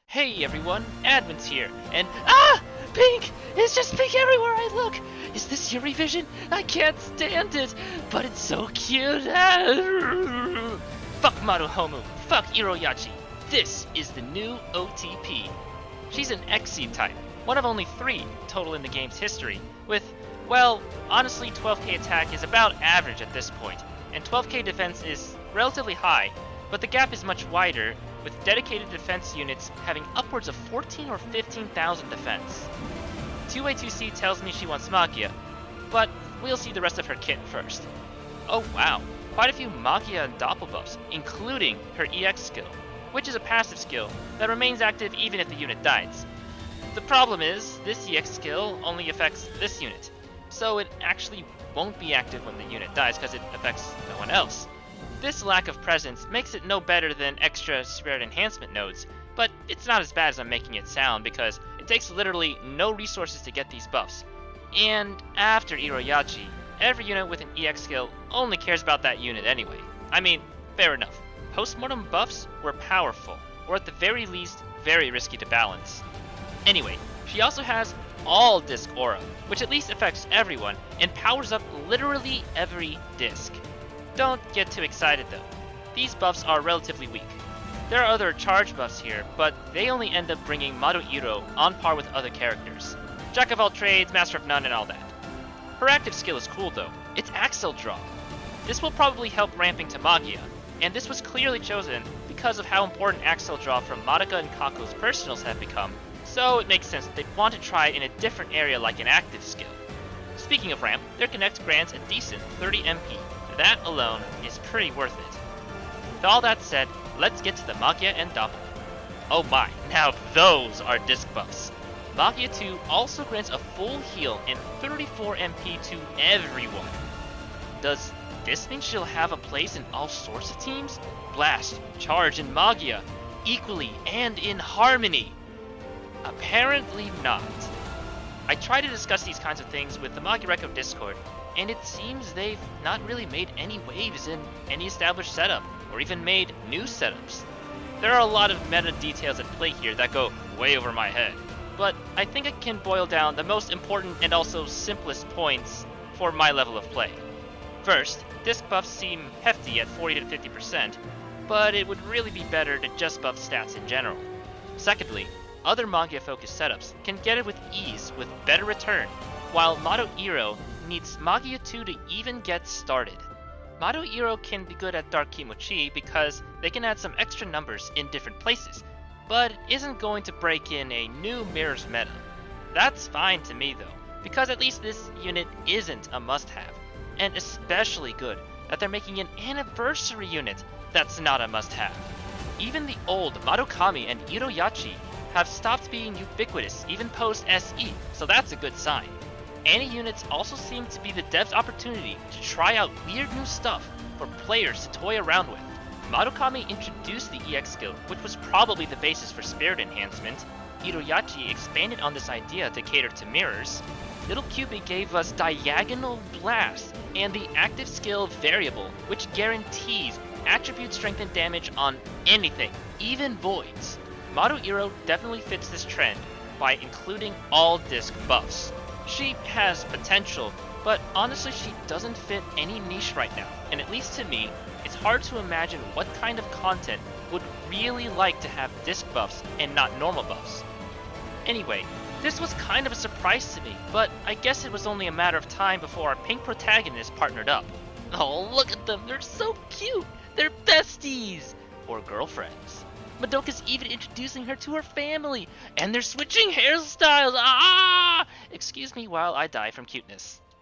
Hey everyone, Admin's here, and pink! It's just pink everywhere I look! Is this your revision? I can't stand it, but it's so cute! Fuck Madohomu, fuck Iroyachi. This is the new OTP. She's an X-Seed type, one of only 3 total in the game's history, with, well, honestly 12k attack is about average at this point, and 12k defense is relatively high, but the gap is much wider, with dedicated defense units having upwards of 14 or 15,000 defense. 2A2C tells me she wants Magia, but we'll see the rest of her kit first. Oh wow, quite a few Magia and Doppel buffs, including her EX skill, which is a passive skill that remains active even if the unit dies. The problem is, this EX skill only affects this unit, so it actually won't be active when the unit dies because it affects no one else. This lack of presence makes it no better than extra spirit enhancement nodes, but it's not as bad as I'm making it sound because it takes literally no resources to get these buffs. And after Iroyachi, every unit with an EX skill only cares about that unit anyway. I mean, fair enough. Postmortem buffs were powerful, or at the very least, very risky to balance. Anyway, she also has all disc aura, which at least affects everyone and powers up literally every disc. Don't get too excited though. These buffs are relatively weak. There are other charge buffs here, but they only end up bringing Madoka on par with other characters. Jack of all trades, master of none, and all that. Her active skill is cool though. It's Axel Draw. This will probably help ramping to Magia, and this was clearly chosen because of how important Axel Draw from Madoka and Kako's personals have become, so it makes sense that they'd want to try it in a different area like an active skill. Speaking of ramp, their Connect grants a decent 30 MP. That alone is pretty worth it. With all that said, let's get to the Magia and Doppel. Oh my, now those are disc buffs. Magia 2 also grants a full heal and 34 MP to everyone. Does this mean she'll have a place in all sorts of teams? Blast, Charge, and Magia, equally and in harmony? Apparently not. I try to discuss these kinds of things with the Magia Record Discord, and it seems they've not really made any waves in any established setup, or even made new setups. There are a lot of meta details at play here that go way over my head, but I think I can boil down the most important and also simplest points for my level of play. First, disc buffs seem hefty at 40 to 50%, but it would really be better to just buff stats in general. Secondly, other Magia-focused setups can get it with ease with better return, while Madoka needs Magia 2 to even get started. Madoka can be good at Dark Kimochi because they can add some extra numbers in different places, but it isn't going to break in a new Mirrors meta. That's fine to me though, because at least this unit isn't a must-have, and especially good that they're making an anniversary unit that's not a must-have. Even the old Madoka and Iroyachi have stopped being ubiquitous even post-SE, so that's a good sign. Any units also seem to be the dev's opportunity to try out weird new stuff for players to toy around with. Madoka introduced the EX skill, which was probably the basis for spirit enhancement. Iroyachi expanded on this idea to cater to mirrors. Little Cupid gave us Diagonal Blast and the active skill Variable, which guarantees attribute strength and damage on anything, even voids. Madoka definitely fits this trend by including all disc buffs. She has potential, but honestly she doesn't fit any niche right now, and at least to me, it's hard to imagine what kind of content would really like to have disc buffs and not normal buffs. Anyway, this was kind of a surprise to me, but I guess it was only a matter of time before our pink protagonist partnered up. Oh, look at them, they're so cute! They're besties! Or girlfriends. Madoka's even introducing her to her family, and they're switching hairstyles. Excuse me while I die from cuteness.